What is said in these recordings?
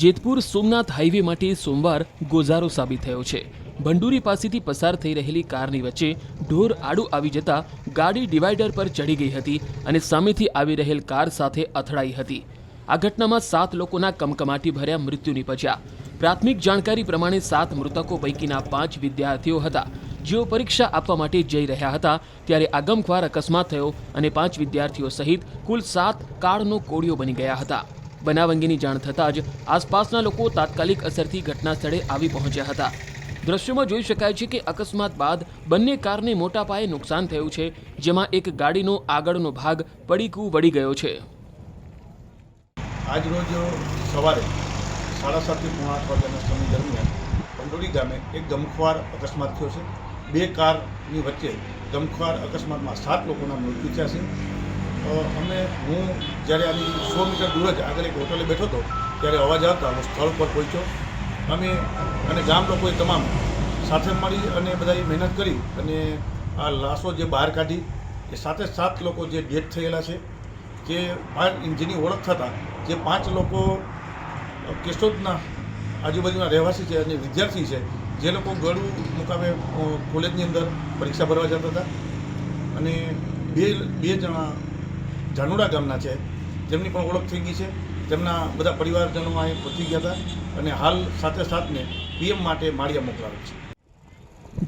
Jetpur Somnath highway માટે સોમવાર ગોઝારો સાબિત થયો છે। ભંડુરી પાસેથી પસાર થઈ રહેલી કારની વચ્ચે ઢોર આડું આવી જતા ગાડી ડિવાઈડર પર ચડી ગઈ હતી અને સામેથી આવી રહેલ કાર સાથે અથડાઈ હતી। આ ઘટનામાં 7 લોકોના કમકમાટી ભર્યા મૃત્યુ નીપજ્યા। પ્રાથમિક જાણકારી પ્રમાણે 7 મૃતકો પૈકીના 5 વિદ્યાર્થીઓ હતા, જેઓ પરીક્ષા આપવા માટે જઈ રહ્યા હતા ત્યારે આ ગમખ્વાર અકસ્માત થયો અને 5 વિદ્યાર્થીઓ સહિત કુલ 7 કાળનો કોળિયો બની ગયા હતા। બનાવ અંગેની જાણ થતાં જ આસપાસના લોકો તાત્કાલિક અસરથી ઘટના સ્થળે આવી પહોંચ્યા હતા। દ્રશ્યોમાં જોઈ શકાય છે કે અકસ્માત બાદ બંને કારને મોટા પાયે નુકસાન થયું છે, જેમાં એક ગાડીનો આગળનો ભાગ પડીકું વળી ગયો છે। આજ રોજ સવારે 7:30 થી 8 વાગ્યાના સમય દરમિયાન ભંડોરી ગામે એક ગમખ્વાર અકસ્માત થયો છે। 2 કારની વચ્ચે ગમખ્વાર અકસ્માતમાં 7 લોકોના મૃત્યુ થયા છે। હું જ્યારે આની 100 મીટર દૂર જ આગળ એક હોટલે બેઠો હતો ત્યારે અવાજ આવતા હું સ્થળ પર પહોંચ્યો। અમે અને ગામ લોકોએ તમામ સાથે મળી અને બધાએ મહેનત કરી અને આ લાશો જે બહાર કાઢી એ 7 લોકો જે ડેથ થયેલા છે, જે જેની ઓળખ થતાં જે 5 લોકો કેશોદના આજુબાજુના રહેવાસી છે અને વિદ્યાર્થી છે, જે લોકો ગળું મુકામે કોલેજની અંદર પરીક્ષા ભરવા જતા હતા, અને બે જણા ઝાનુડા ગામના છે, જેમની પણ ઓળખ થઈ ગઈ છે। તેમના બધા પરિવારજનો અહીં પહોંચી ગયા હતા અને હાલ સાથે પીએમ માટે માળિયા મોકલાવે છે।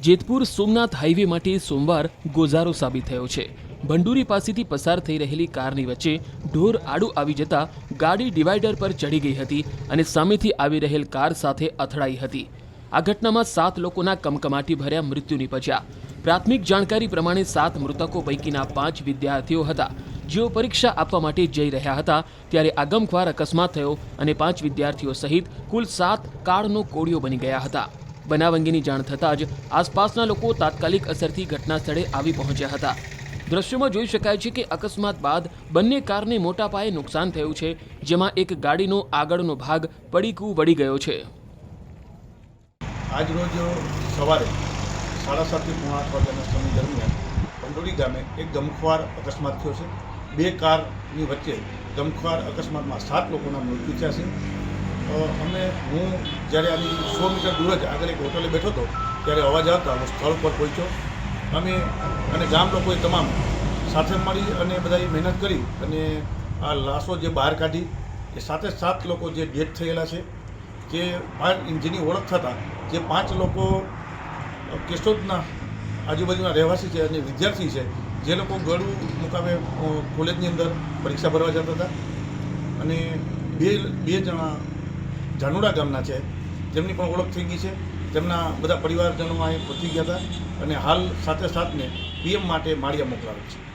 જેતપુર સોમનાથ હાઈવે માટે સોમવાર ગોઝારો સાબિત થયો છે। ભંડુરી પાસેથી પસાર થઈ રહેલી કારની વચ્ચે ઢોર આડું આવી જતા ગાડી ડિવાઈડર પર ચડી ગઈ હતી અને સામેથી આવી રહેલ કાર સાથે અથડાઈ હતી। આ ઘટનામાં 7 લોકોના કમકમાટી ભર્યા મૃત્યુ નીપજ્યા। પ્રાથમિક જાણકારી પ્રમાણે 7 મૃતકો પૈકીના 5 વિદ્યાર્થીઓ હતા, જેઓ પરીક્ષા આપવા માટે જઈ રહ્યા હતા ત્યારે આ ગમખ્વાર અકસ્માત થયો અને 5 વિદ્યાર્થીઓ સહિત કુલ 7 કાળનો કોળિયો બની ગયા હતા। બનાવ અંગેની જાણ થતાં જ આસપાસના લોકો તાત્કાલિક અસરથી ઘટના સ્થળે આવી પહોંચ્યા હતા। દ્રશ્યોમાં જોઈ શકાય છે કે અકસ્માત બાદ બંને કારને મોટા પાયે નુકસાન થયું છે, જેમાં એક ગાડીનો આગળનો ભાગ પડીકું વળી ગયો છે। આજ રોજ સવારે 7:30 થી 8 વાગ્યાના સમય દરમિયાન ભંડોરી ગામે એક ગમખ્વાર અકસ્માત થયો છે। 2 કારની વચ્ચે ગમખ્વાર અકસ્માતમાં 7 લોકોના મૃત્યુ થયા છે। હું જ્યારે આની 100 મીટર દૂર જ આગળ એક હોટલે બેઠો હતો ત્યારે અવાજ આવતા હું સ્થળ પર પહોંચ્યો। અમે અને ગામ લોકોએ તમામ સાથે મળી અને બધાએ મહેનત કરી અને આ લાશો જે બહાર કાઢી એ 7 લોકો જે ડેથ થયેલા છે, જે જેની ઓળખ થતાં જે 5 લોકો કેશોદના આજુબાજુના રહેવાસી છે અને વિદ્યાર્થી છે, જે લોકો ગળું મુકામે કોલેજની અંદર પરીક્ષા ભરવા જતા હતા, અને બે જણા ઝાનુડા ગામના છે, જેમની પણ ઓળખ થઈ ગઈ છે। તેમના બધા પરિવારજનો અહીં પહોંચી ગયા હતા અને હાલ સાથે પીએમ માટે માળિયા મોકલાવે છે।